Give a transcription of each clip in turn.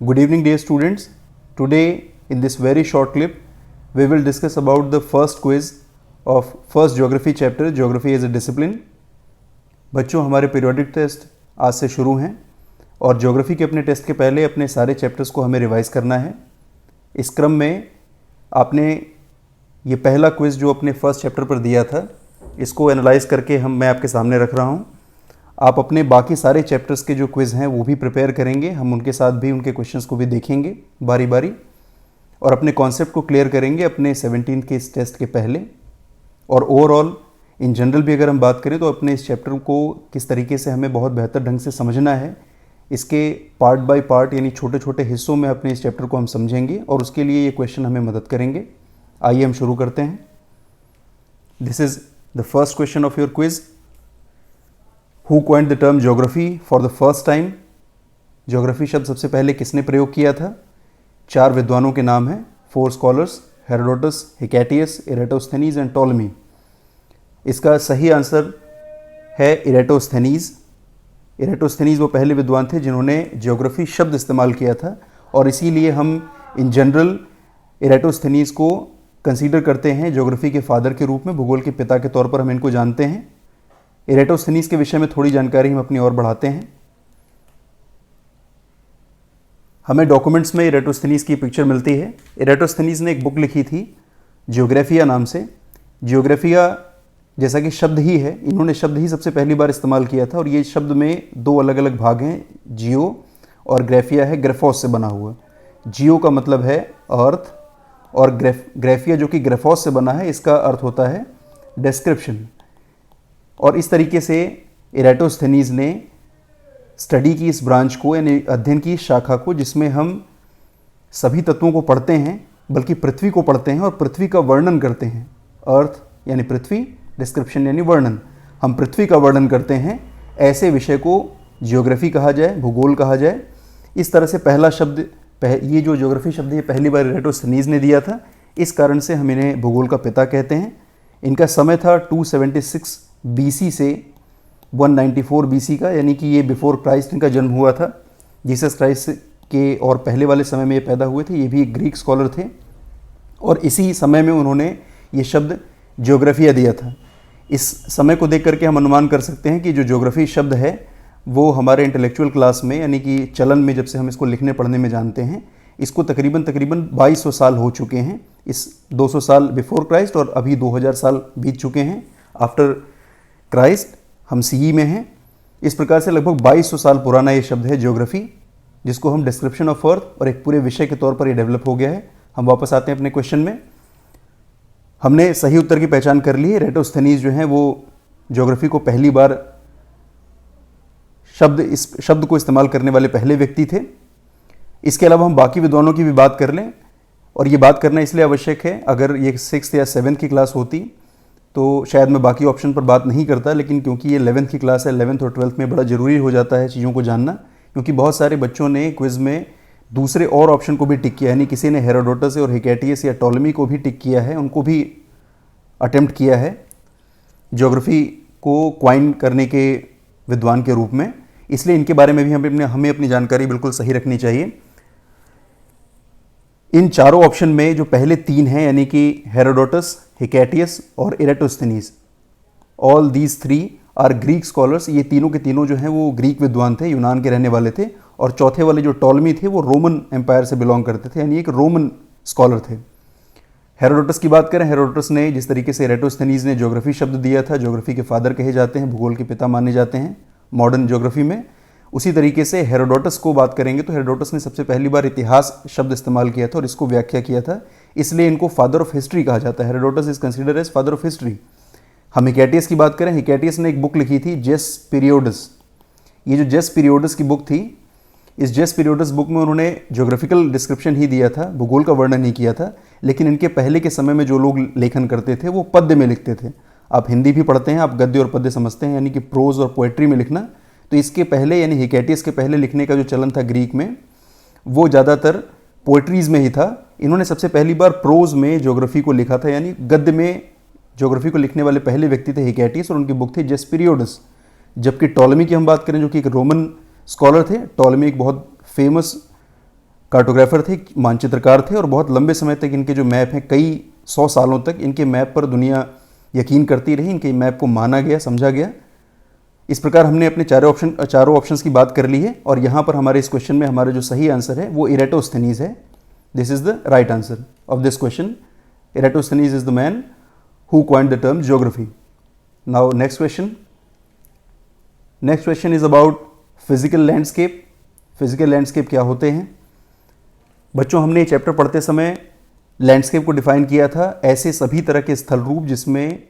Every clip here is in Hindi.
Good evening, dear students. Today, in this very short clip, we will discuss about the first quiz of first geography chapter, Geography as a Discipline. बच्चों, हमारे पीरियोडिक टेस्ट आज से शुरू हैं और ज्योग्राफी के अपने टेस्ट के पहले अपने सारे चैप्टर्स को हमें रिवाइज करना है. इस क्रम में आपने ये पहला क्विज जो अपने फर्स्ट चैप्टर पर दिया था, इसको एनालाइज करके मैं आपके सामने रख रहा हूँ. आप अपने बाकी सारे चैप्टर्स के जो क्विज़ हैं वो भी प्रिपेयर करेंगे. हम उनके साथ भी उनके क्वेश्चंस को भी देखेंगे बारी बारी और अपने कॉन्सेप्ट को क्लियर करेंगे अपने 17 के इस टेस्ट के पहले. और ओवरऑल इन जनरल भी अगर हम बात करें तो अपने इस चैप्टर को किस तरीके से हमें बहुत बेहतर ढंग से समझना है, इसके पार्ट बाय पार्ट यानी छोटे छोटे हिस्सों में अपने इस चैप्टर को हम समझेंगे और उसके लिए ये क्वेश्चन हमें मदद करेंगे. आइए हम शुरू करते हैं. This is the first question of your quiz. Who coined the term geography for the first time? Geography शब्द सबसे पहले किसने प्रयोग किया था? 4 विद्वानों के नाम हैं, 4 स्कॉलर्स, हेरोडोटस, हिकैटियस, इरेटोस्थेनीज एंड टॉलमी. इसका सही आंसर है इरेटोस्थेनीज. इरेटोस्थेनीज वो पहले विद्वान थे जिन्होंने ज्योग्राफी शब्द इस्तेमाल किया था और इसीलिए हम इन जनरल इरेटोस्थेनीज को कंसीडर करते हैं ज्योग्राफी के फादर के रूप में, भूगोल के पिता के तौर पर हम इनको जानते हैं. इरेटोस्थेनीज के विषय में थोड़ी जानकारी हम अपनी और बढ़ाते हैं. हमें डॉक्यूमेंट्स में इरेटोस्थेनीज की पिक्चर मिलती है. इरेटोस्थेनीज ने एक बुक लिखी थी जियोग्राफिया नाम से. जियोग्राफिया जैसा कि शब्द ही है, इन्होंने शब्द ही सबसे पहली बार इस्तेमाल किया था और ये शब्द में 2 अलग अलग भाग हैं, जियो और ग्राफिया है, ग्राफोस से बना हुआ. जियो का मतलब है अर्थ और ग्राफिया जो कि ग्राफोस से बना है, इसका अर्थ होता है डिस्क्रिप्शन. और इस तरीके से इरेटोस्थेनीज ने स्टडी की इस ब्रांच को यानी अध्ययन की इस शाखा को जिसमें हम सभी तत्वों को पढ़ते हैं बल्कि पृथ्वी को पढ़ते हैं और पृथ्वी का वर्णन करते हैं. अर्थ यानी पृथ्वी, डिस्क्रिप्शन यानी वर्णन, हम पृथ्वी का वर्णन करते हैं. ऐसे विषय को जियोग्राफी कहा जाए, भूगोल कहा जाए. इस तरह से पहला शब्द, ये जो जियोग्राफी शब्द ये पहली बार इरेटोस्थेनीज ने दिया था, इस कारण से हम इन्हें भूगोल का पिता कहते हैं. इनका समय था 276 BC से 194 BC का, यानी कि ये बिफोर क्राइस्ट इनका जन्म हुआ था. जीसस क्राइस्ट के और पहले वाले समय में ये पैदा हुए थे. ये भी एक ग्रीक स्कॉलर थे और इसी समय में उन्होंने ये शब्द ज्योग्राफिया दिया था. इस समय को देख करके हम अनुमान कर सकते हैं कि जो ज्योग्राफी शब्द है वो हमारे इंटेलेक्चुअल क्लास में यानी कि चलन में जब से हम इसको लिखने पढ़ने में जानते हैं, इसको तकरीबन 2200 साल हो चुके हैं. इस 200 साल बिफोर क्राइस्ट और अभी 2000 साल बीत चुके हैं आफ्टर क्राइस्ट. हम सीई में हैं. इस प्रकार से लगभग 2200 साल पुराना ये शब्द है ज्योग्राफी, जिसको हम डिस्क्रिप्शन ऑफ अर्थ और एक पूरे विषय के तौर पर ये डेवलप हो गया है. हम वापस आते हैं अपने क्वेश्चन में. हमने सही उत्तर की पहचान कर ली है. इरेटोस्थेनीज जो हैं वो ज्योग्राफी को पहली बार इस शब्द को इस्तेमाल करने वाले पहले व्यक्ति थे. इसके अलावा हम बाकी विद्वानों की भी बात कर लें और ये बात करना इसलिए आवश्यक है, अगर ये 6th या 7th की क्लास होती तो शायद मैं बाकी ऑप्शन पर बात नहीं करता, लेकिन क्योंकि ये 11th की क्लास है, 11th और 12th में बड़ा ज़रूरी हो जाता है चीज़ों को जानना, क्योंकि बहुत सारे बच्चों ने क्विज़ में दूसरे और ऑप्शन को भी टिक किया, यानी किसी ने हेरोडोटस और हिकैटियस या टॉलमी को भी टिक किया है, उनको भी अटेम्प्ट किया है ज्योग्राफी को क्वाइन करने के विद्वान के रूप में. इसलिए इनके बारे में भी हमें अपनी जानकारी बिल्कुल सही रखनी चाहिए. इन चारों ऑप्शन में जो पहले 3 हैं यानी कि हेरोडोटस, हिकैटियस और Eratosthenes, all these 3 are Greek scholars. ये तीनों के तीनों जो हैं वो ग्रीक विद्वान थे, यूनान के रहने वाले थे. और चौथे वाले जो टॉलमी थे वो रोमन एम्पायर से बिलोंग करते थे, यानी एक रोमन स्कॉलर थे. हेरोडोटस की बात करें, हेरोडोटस ने जिस तरीके से इरेटोस्थेनीज ने ज्योग्राफी शब्द दिया था, ज्योग्राफी के फादर कहे जाते हैं, भूगोल के पिता माने जाते हैं मॉडर्न ज्योग्राफी में, उसी तरीके से हेरोडोटस को बात करेंगे तो हेरोडोटस ने सबसे पहली बार इतिहास शब्द इस्तेमाल किया था और इसको व्याख्या किया था, इसलिए इनको फादर ऑफ हिस्ट्री कहा जाता है. Herodotus is considered as father of history. हम हिकैटियस की बात करें, हिकैटियस ने एक बुक लिखी थी जेस पीरियोडस. ये जो जेस पीरियोडस की बुक थी, इस जेस पीरियोडस बुक में उन्होंने ज्योग्राफिकल डिस्क्रिप्शन ही दिया था, भूगोल का वर्णन नहीं किया था. लेकिन इनके पहले के समय में जो लोग लेखन करते थे वो पद्य में लिखते थे. आप हिंदी भी पढ़ते हैं, आप गद्य और पद्य समझते हैं, यानी कि प्रोज और पोएट्री में लिखना. तो इसके पहले यानी हिकैटियस के पहले लिखने का जो चलन था ग्रीक में, वो ज़्यादातर पोएट्रीज में ही था. इन्होंने सबसे पहली बार प्रोज में ज्योग्राफी को लिखा था, यानी गद्य में ज्योग्राफी को लिखने वाले पहले व्यक्ति थे हिकैटियस और उनकी बुक थी जेस पीरियोडस. जबकि टॉलमी की हम बात करें जो कि एक रोमन स्कॉलर थे, टॉलमी एक बहुत फेमस कार्टोग्राफर थे, मानचित्रकार थे और बहुत लंबे समय तक इनके जो मैप हैं, कई 100 सालों तक इनके मैप पर दुनिया यकीन करती रही, इनके मैप को माना गया, समझा गया। इस प्रकार हमने अपने चारों ऑप्शंस की बात कर ली है और यहाँ पर हमारे इस क्वेश्चन में हमारा जो सही आंसर है वो इरेटोस्थेनीज है। This is the right answer of this question. Eratosthenes is the man who coined the term geography. Now next question. Next question is about physical landscape. Physical landscape क्या होते हैं? बच्चों, हमने चैप्टर पढ़ते समय लैंडस्केप को डिफाइन किया था, ऐसे सभी तरह के स्थल रूप जिसमें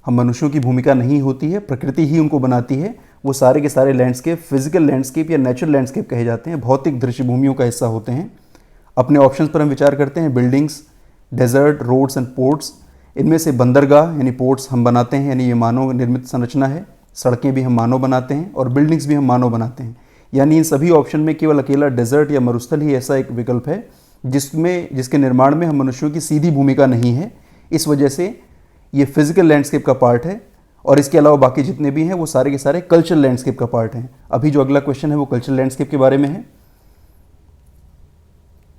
हम मनुष्यों की भूमिका नहीं होती है, प्रकृति ही उनको बनाती है, वो सारे के सारे लैंडस्केप फिजिकल लैंडस्केप या नेचुरल लैंडस्केप कहे जाते हैं, भौतिक दृश्य भूमियों का हिस्सा होते हैं। अपने ऑप्शंस पर हम विचार करते हैं। Buildings, desert, roads and ports. इनमें से बंदरगाह यानी पोर्ट्स हम बनाते हैं, यानी ये मानव निर्मित संरचना है। सड़कें भी हम मानव बनाते हैं और बिल्डिंग्स भी हम मानव बनाते हैं। यानी इन सभी ऑप्शन में केवल अकेला डेजर्ट या मरुस्थल ही ऐसा एक विकल्प है जिसके निर्माण में हम मनुष्यों की सीधी भूमिका नहीं है। इस वजह से ये फिजिकल लैंडस्केप का पार्ट है और इसके अलावा बाकी जितने भी हैं वो सारे के सारे कल्चरल लैंडस्केप का पार्ट हैं। अभी जो अगला क्वेश्चन है वो कल्चरल लैंडस्केप के बारे में है।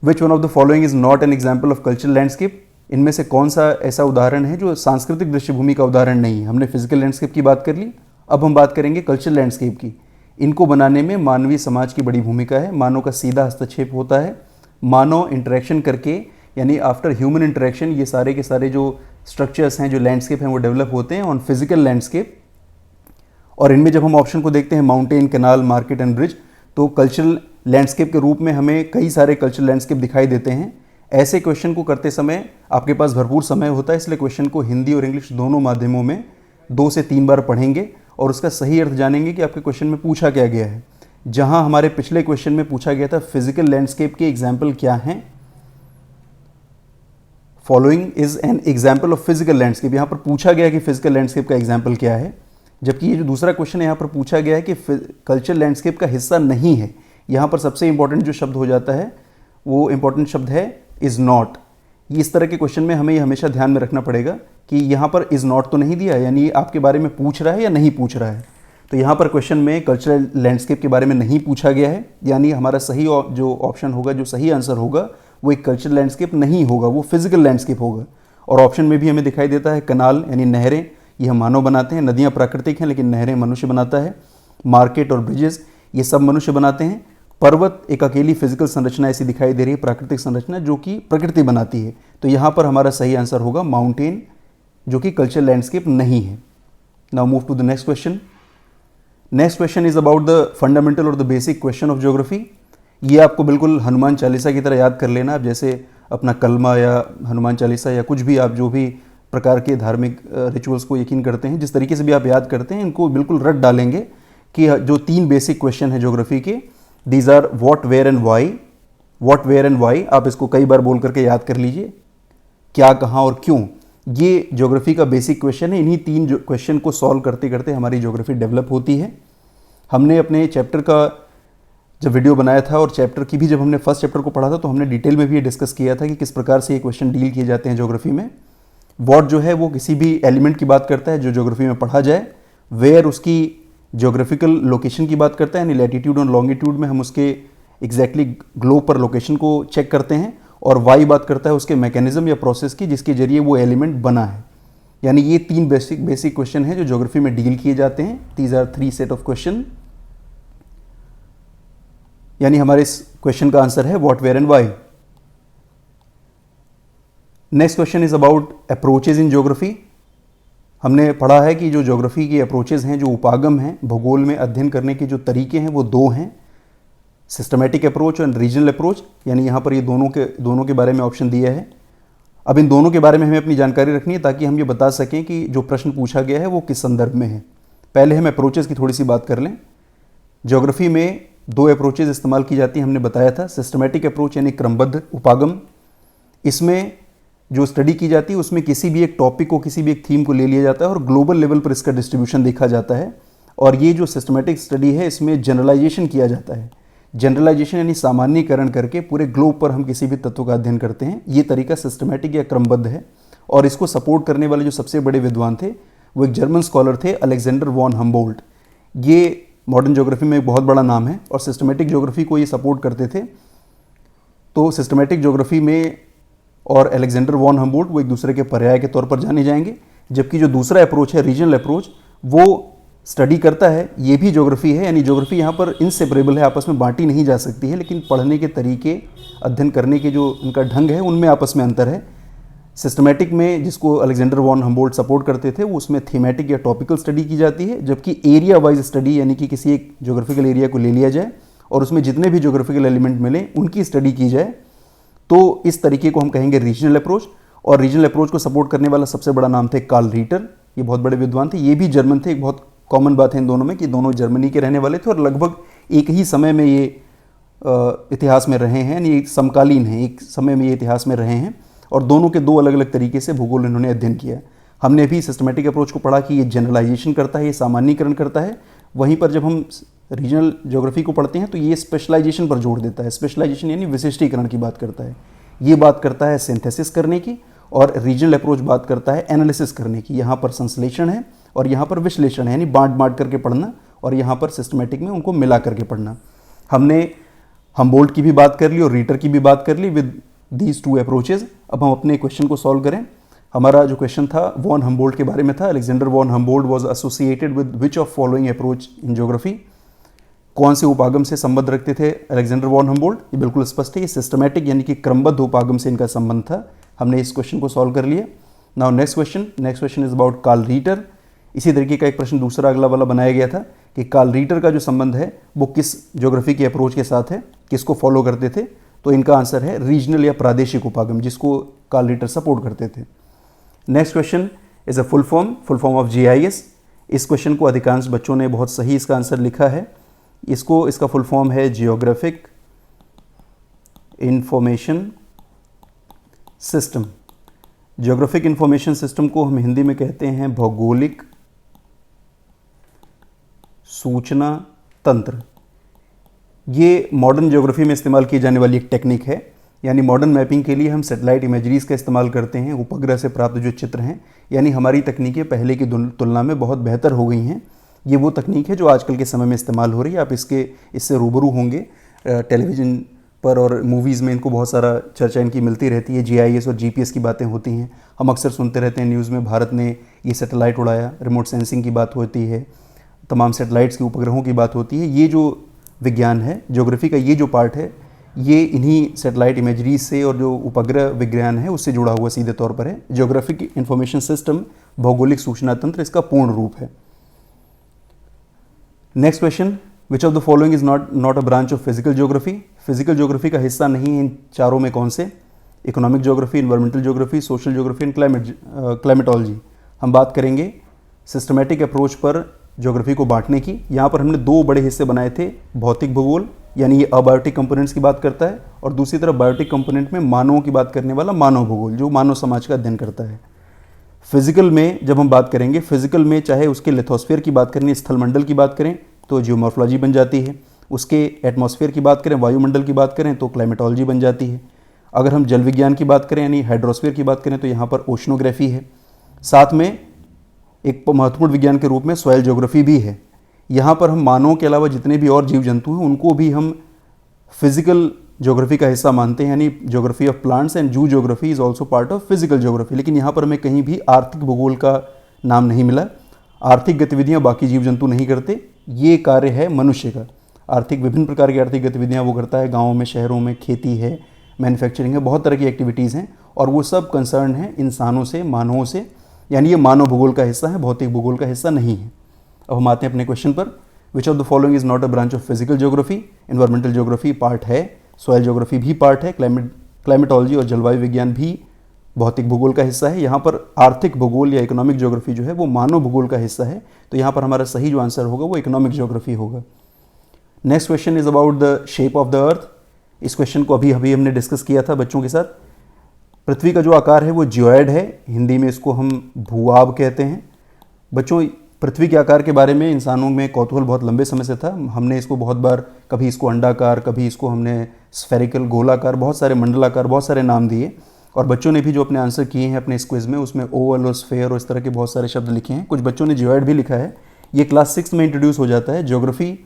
Which one of the following is not an example of cultural landscape? इनमें से कौन सा ऐसा उदाहरण है जो सांस्कृतिक दृश्यभूमि का उदाहरण नहीं है? हमने फिजिकल लैंडस्केप की बात कर ली, अब हम बात करेंगे कल्चरल लैंडस्केप की। इनको बनाने में मानवीय समाज की बड़ी भूमिका है, मानव का सीधा हस्तक्षेप होता है। मानव इंटरेक्शन करके, यानी आफ्टर ह्यूमन इंटरेक्शन, ये सारे के सारे जो स्ट्रक्चर्स हैं, जो लैंडस्केप हैं, वो डेवलप होते हैं ऑन फिजिकल लैंडस्केप। और इनमें जब हम ऑप्शन को देखते हैं mountain, canal, market and bridge, तो कल्चरल लैंडस्केप के रूप में हमें कई सारे कल्चरल लैंडस्केप दिखाई देते हैं। ऐसे क्वेश्चन को करते समय आपके पास भरपूर समय होता है, इसलिए क्वेश्चन को हिंदी और इंग्लिश दोनों माध्यमों में 2 से 3 बार पढ़ेंगे और उसका सही अर्थ जानेंगे कि आपके क्वेश्चन में पूछा क्या गया है। जहां हमारे पिछले क्वेश्चन में पूछा गया था फिजिकल लैंडस्केप के एग्जाम्पल क्या हैं, following is an example of physical landscape, यहाँ पर पूछा गया कि फिजिकल लैंडस्केप का एग्जाम्पल क्या है। जबकि ये जो दूसरा क्वेश्चन है यहाँ पर पूछा गया है कि कल्चरल लैंडस्केप का हिस्सा नहीं है। यहाँ पर सबसे इंपॉर्टेंट जो शब्द हो जाता है वो इंपॉर्टेंट शब्द है इज नॉट। इस तरह के क्वेश्चन में हमें ये हमेशा ध्यान में रखना पड़ेगा कि यहाँ पर इज नॉट तो नहीं दिया, यानी आपके बारे में पूछ रहा है या नहीं पूछ रहा है। तो यहाँ पर क्वेश्चन में कल्चरल लैंडस्केप के बारे में नहीं पूछा गया है, यानी हमारा सही जो ऑप्शन होगा, जो सही आंसर होगा, वो एक कल्चरल लैंडस्केप नहीं होगा, वो फिजिकल लैंडस्केप होगा। और ऑप्शन में भी हमें दिखाई देता है कनाल यानी नहरें, ये हम मानव बनाते हैं। नदियाँ प्राकृतिक हैं लेकिन नहरें मनुष्य बनाता है। मार्केट और ब्रिजेस ये सब मनुष्य बनाते हैं। पर्वत एक अकेली फिजिकल संरचना ऐसी दिखाई दे रही है, प्राकृतिक संरचना जो कि प्रकृति बनाती है। तो यहाँ पर हमारा सही आंसर होगा माउंटेन, जो कि कल्चरल लैंडस्केप नहीं है। Now move to the next question. Next question is about the fundamental और the basic question of geography. ये आपको बिल्कुल हनुमान चालीसा की तरह याद कर लेना। आप जैसे अपना कलमा या हनुमान चालीसा या कुछ भी आप जो भी प्रकार के धार्मिक रिचुअल्स को यकीन करते हैं, जिस तरीके से भी आप याद करते हैं, इनको बिल्कुल रट डालेंगे कि जो 3 बेसिक क्वेश्चन है ज्योग्राफी के, these are what, where and why. What, where and why आप इसको कई बार बोल करके याद कर लीजिए। क्या, कहाँ और क्यों, ये ज्योग्राफी का बेसिक क्वेश्चन है। इन्हीं 3 क्वेश्चन को सॉल्व करते करते हमारी ज्योग्राफी डेवलप होती है। हमने अपने चैप्टर का जब वीडियो बनाया था और चैप्टर की भी जब हमने फर्स्ट चैप्टर को पढ़ा था तो हमने डिटेल में भी ये डिस्कस किया था कि किस प्रकार से ये क्वेश्चन डील किए जाते हैं ज्योग्राफी में। व्हाट जो है वो किसी भी एलिमेंट की बात करता है जो ज्योग्राफी में पढ़ा जाए। वेयर उसकी ज्योग्राफिकल लोकेशन की बात करता है, यानी लैटिट्यूड और लॉन्गिट्यूड में हम उसके एग्जैक्टली ग्लोब पर लोकेशन को चेक करते हैं। और वाई बात करता है उसके मैकेनिज्म या प्रोसेस की जिसके जरिए वो एलिमेंट बना है। यानी ये 3 बेसिक क्वेश्चन हैं जो ज्योग्राफी में डील किए जाते हैं। These are 3 set of question, यानी हमारे इस क्वेश्चन का आंसर है what, where and why. Next question is about approaches in geography. हमने पढ़ा है कि जो ज्योग्राफी की अप्रोचेज हैं, जो उपागम हैं, भूगोल में अध्ययन करने के जो तरीके हैं वो 2 हैं, systematic approach and regional approach. यानी यहाँ पर ये दोनों के बारे में ऑप्शन दिया है। अब इन दोनों के बारे में हमें अपनी जानकारी रखनी है ताकि हम ये बता सकें कि जो प्रश्न पूछा गया है वो किस संदर्भ में है। पहले हम अप्रोचेज की थोड़ी सी बात कर लें। ज्योग्राफी में 2 अप्रोचेज इस्तेमाल की जाती हैं, हमने बताया था। सिस्टमैटिक अप्रोच यानी क्रमबद्ध उपागम, इसमें जो स्टडी की जाती है उसमें किसी भी एक टॉपिक को, किसी भी एक थीम को ले लिया जाता है और ग्लोबल लेवल पर इसका डिस्ट्रीब्यूशन देखा जाता है। और ये जो सिस्टमैटिक स्टडी है इसमें जनरलाइजेशन किया जाता है। जनरलाइजेशन यानी सामान्यीकरण करके पूरे ग्लोब पर हम किसी भी तत्व का अध्ययन करते हैं। ये तरीका सिस्टमैटिक या क्रमबद्ध है। और इसको सपोर्ट करने वाले जो सबसे बड़े विद्वान थे वो एक जर्मन स्कॉलर थे, अलेक्जेंडर वॉन हम्बोल्ट। ये मॉडर्न ज्योग्राफी में एक बहुत बड़ा नाम है और सिस्टमैटिक ज्योग्राफी को ये सपोर्ट करते थे। तो सिस्टमेटिक ज्योग्राफी में और अलेक्जेंडर वॉन हम्बोल्ट वो एक दूसरे के पर्याय के तौर पर जाने जाएंगे, जबकि जो दूसरा अप्रोच है रीजनल अप्रोच, वो स्टडी करता है, ये भी ज्योग्राफी है, यानी ज्योग्राफी यहाँ पर इनसेपरेबल है, आपस में बांटी नहीं जा सकती है, लेकिन पढ़ने के तरीके, अध्ययन करने के जो उनका ढंग है उनमें आपस में अंतर है। सिस्टमेटिक में जिसको अलेक्जेंडर वॉन हम्बोल्ट सपोर्ट करते थे, वो उसमें थीमेटिक या टॉपिकल स्टडी की जाती है, जबकि एरिया वाइज स्टडी यानी कि किसी एक ज्योग्राफिकल एरिया को ले लिया जाए और उसमें जितने भी ज्योग्राफिकल एलिमेंट मिले उनकी स्टडी की जाए, तो इस तरीके को हम कहेंगे रीजनल अप्रोच। और रीजनल अप्रोच को सपोर्ट करने वाला सबसे बड़ा नाम थे कार्ल रीटर, ये बहुत बड़े विद्वान थे, ये भी जर्मन थे। एक बहुत कॉमन बात है इन दोनों में कि दोनों जर्मनी के रहने वाले थे और लगभग एक ही समय में ये इतिहास में रहे हैं, यानी समकालीन हैं, एक समय में ये इतिहास में रहे हैं, और दोनों के दो अलग अलग तरीके से भूगोल इन्होंने अध्ययन किया। हमने भी सिस्टमेटिक अप्रोच को पढ़ा कि ये जनरलाइजेशन करता है, ये सामान्यीकरण करता है। वहीं पर जब हम रीजनल ज्योग्राफी को पढ़ते हैं तो ये स्पेशलाइजेशन पर जोर देता है। स्पेशलाइजेशन यानी विशिष्टीकरण की बात करता है, ये बात करता है सिंथेसिस करने की, और रीजनल अप्रोच बात करता है एनालिसिस करने की। यहाँ पर संश्लेषण है और यहाँ पर विश्लेषण है, यानी बांट बांट करके पढ़ना, और यहाँ पर सिस्टमेटिक में उनको मिला करके पढ़ना। हमने हम्बोल्ट की भी बात कर ली और रीटर की भी बात कर ली विद दीज टू अप्रोचेज। अब हम अपने क्वेश्चन को सॉल्व करें। हमारा जो क्वेश्चन था वॉन हम्बोल्ट के बारे में था। Alexander von Humboldt was associated with which of following approach in geography. कौन से उपागम से संबंध रखते थे अलेक्जेंडर वॉन हम्बोल्ट? ये बिल्कुल स्पष्ट है, ये सिस्टमैटिक यानी कि क्रमबद्ध उपागम से इनका संबंध था। हमने इस क्वेश्चन को सॉल्व कर लिया। Now next question is about Carl Ritter. इसी तरीके का एक प्रश्न दूसरा अगला वाला बनाया गया था कि कार्ल रीटर का जो संबंध है वो किस ज्योग्राफी के अप्रोच के साथ है, किसको फॉलो करते थे? तो इनका आंसर है रीजनल या प्रादेशिक उपागम, जिसको कार्ल रीटर सपोर्ट करते थे। Next question is a full form of GIS. इस क्वेश्चन को अधिकांश बच्चों ने बहुत सही इसका आंसर लिखा है। इसका फुल फॉर्म है geographic information system. Geographic information system को हम हिंदी में कहते हैं भौगोलिक सूचना तंत्र। ये मॉडर्न ज्योग्राफी में इस्तेमाल की जाने वाली एक टेक्निक है, यानी मॉडर्न मैपिंग के लिए हम सैटेलाइट इमेजरीज का इस्तेमाल करते हैं, उपग्रह से प्राप्त जो चित्र हैं, यानी हमारी तकनीकें पहले की तुलना में बहुत बेहतर हो गई हैं। ये वो तकनीक है जो आजकल के समय में इस्तेमाल हो रही है। आप इससे रूबरू होंगे टेलीविज़न पर और मूवीज़ में, इनको बहुत सारा चर्चा इनकी मिलती रहती है। जीआईएस और जीपीएस की बातें होती हैं, हम अक्सर सुनते रहते हैं न्यूज़ में, भारत ने ये सैटेलाइट उड़ाया, रिमोट सेंसिंग की बात होती है, तमाम सैटेलाइट्स के उपग्रहों की बात होती है। ये जो विज्ञान है ज्योग्राफी का, ये जो पार्ट है, ये इन्हीं सैटेलाइट इमेजरी से और जो उपग्रह विज्ञान है उससे जुड़ा हुआ सीधे तौर पर है। ज्योग्राफिक इंफॉर्मेशन सिस्टम, भौगोलिक सूचना तंत्र, इसका पूर्ण रूप है। Next question, which of the following is not a branch of physical geography? Physical geography का हिस्सा नहीं है इन चारों में कौन से? Economic geography, environmental geography, social geography and climatology. हम बात करेंगे सिस्टमेटिक अप्रोच पर ज्योग्राफी को बांटने की। यहाँ पर हमने दो बड़े हिस्से बनाए थे, भौतिक भूगोल यानी ये अबायोटिक कंपोनेंट्स की बात करता है, और दूसरी तरफ बायोटिक कंपोनेंट में मानवों की बात करने वाला मानव भूगोल, जो मानव समाज का अध्ययन करता है। फिजिकल में जब हम बात करेंगे, फिजिकल में चाहे उसके लिथोस्फीयर की बात करें, स्थलमंडल की बात करें तो जियोमॉर्फोलॉजी बन जाती है, उसके एटमॉस्फेयर की बात करें, वायुमंडल की बात करें तो क्लाइमेटोलॉजी बन जाती है। अगर हम जल विज्ञान की बात करें यानी हाइड्रोस्फीयर की बात करें तो यहाँ पर ओशनोग्राफी है। साथ में एक महत्वपूर्ण विज्ञान के रूप में सॉइल ज्योग्राफी भी है। यहाँ पर हम मानवों के अलावा जितने भी और जीव जंतु हैं उनको भी हम फिजिकल ज्योग्राफी का हिस्सा मानते हैं, यानी ज्योग्राफी ऑफ प्लांट्स एंड जू geography is also part of physical geography. लेकिन यहाँ पर हमें कहीं भी आर्थिक भूगोल का नाम नहीं मिला। आर्थिक गतिविधियाँ बाकी जीव जंतु नहीं करते, ये कार्य है मनुष्य का। आर्थिक विभिन्न प्रकार की आर्थिक गतिविधियाँ वो करता है, गाँवों में, शहरों में, खेती है, मैन्युफैक्चरिंग है, बहुत तरह की एक्टिविटीज़ हैं, और वो सब कंसर्न है इंसानों से, मानवों से, यानी ये मानव भूगोल का हिस्सा है, भौतिक भूगोल का हिस्सा नहीं है। अब हम आते हैं अपने क्वेश्चन पर। Which of the following is not a branch of physical geography? Environmental geography part है, सॉइल ज्योग्राफी भी पार्ट है, क्लाइमेटोलॉजी और जलवायु विज्ञान भी भौतिक भूगोल का हिस्सा है। यहाँ पर आर्थिक भूगोल या इकोनॉमिक ज्योग्राफी जो है वो मानव भूगोल का हिस्सा है, तो यहाँ पर हमारा सही जो आंसर होगा वो इकोनॉमिक ज्योग्राफी होगा। Next question is about the shape of the earth. इस क्वेश्चन को अभी हमने डिस्कस किया था बच्चों के साथ। पृथ्वी का जो आकार है वो जियोइड है, हिंदी में इसको हम भूआब कहते हैं। बच्चों, पृथ्वी के आकार के बारे में इंसानों में कौतूहल बहुत लंबे समय से था। हमने इसको बहुत बार, कभी इसको अंडाकार, कभी इसको हमने स्फेरिकल, गोलाकार, बहुत सारे मंडलाकार, बहुत सारे नाम दिए, और बच्चों ने भी जो अपने आंसर किए हैं अपने इस क्विज में उसमें ओवल और स्फेयर और इस तरह के बहुत सारे शब्द लिखे हैं। कुछ बच्चों ने जियोइड भी लिखा है। ये क्लास 6 में इंट्रोड्यूस हो जाता है। ज्योग्राफी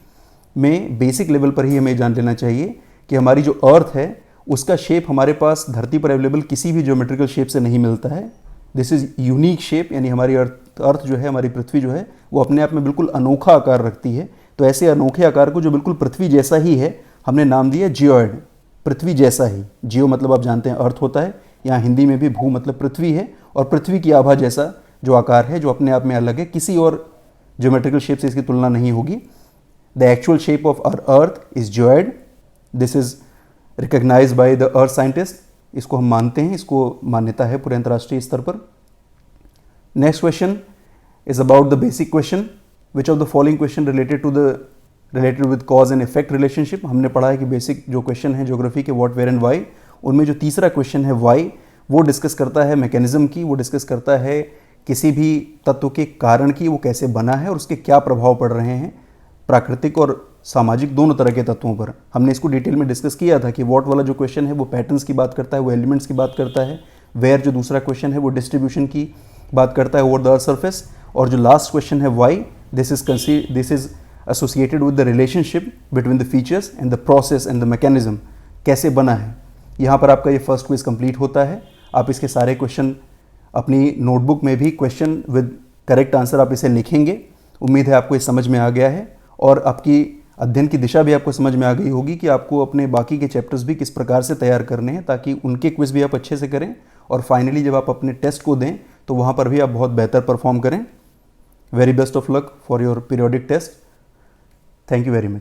में बेसिक लेवल पर ही हमें जान लेना चाहिए कि हमारी जो अर्थ है उसका शेप हमारे पास धरती पर अवेलेबल किसी भी ज्योमेट्रिकल शेप से नहीं मिलता है। दिस इज़ यूनिक शेप, यानी हमारी अर्थ जो है, हमारी पृथ्वी जो है, वो अपने आप में बिल्कुल अनोखा आकार रखती है। तो ऐसे अनोखे आकार को जो बिल्कुल पृथ्वी जैसा ही है, हमने नाम दिया जियोइड, पृथ्वी जैसा ही। जियो मतलब आप जानते हैं अर्थ होता है, यहाँ हिंदी में भी भू मतलब पृथ्वी है, और पृथ्वी की आभा जैसा जो आकार है, जो अपने आप में अलग है, किसी और ज्योमेट्रिकल शेप से इसकी तुलना नहीं होगी। The actual shape of our earth is geoid. This is recognise by the earth scientist. इसको हम मानते हैं, इसको मान्यता है पूरे अंतर्राष्ट्रीय स्तर पर। Next question is about the basic question, which of the following question related with cause and effect relationship. हमने पढ़ा है कि बेसिक जो क्वेश्चन है ज्योग्राफी के, व्हाट, वेयर एंड वाई, उनमें जो तीसरा क्वेश्चन है वाई, वो डिस्कस करता है मैकेनिज्म की, वो डिस्कस करता है किसी भी तत्व के कारण की, वो कैसे बना है और उसके क्या प्रभाव पड़ रहे हैं प्राकृतिक और सामाजिक दोनों तरह के तत्वों पर। हमने इसको डिटेल में डिस्कस किया था कि व्हाट वाला जो क्वेश्चन है वो पैटर्न्स की बात करता है, वो एलिमेंट्स की बात करता है। वेयर जो दूसरा क्वेश्चन है वो डिस्ट्रीब्यूशन की बात करता है ओवर द अर्थ सरफेस। और जो लास्ट क्वेश्चन है why, this is associated with the relationship between the features and the process and the mechanism, कैसे बना है। यहाँ पर आपका ये फर्स्ट क्विज कंप्लीट होता है। आप इसके सारे क्वेश्चन अपनी नोटबुक में भी क्वेश्चन विद करेक्ट आंसर आप इसे लिखेंगे। उम्मीद है आपको ये समझ में आ गया है और आपकी अध्ययन की दिशा भी आपको समझ में आ गई होगी कि आपको अपने बाकी के चैप्टर्स भी किस प्रकार से तैयार करने हैं, ताकि उनके क्विज भी आप अच्छे से करें और फाइनली जब आप अपने टेस्ट को दें तो वहाँ पर भी आप बहुत बेहतर परफॉर्म करें। Very best of luck for your periodic test. Thank you very much.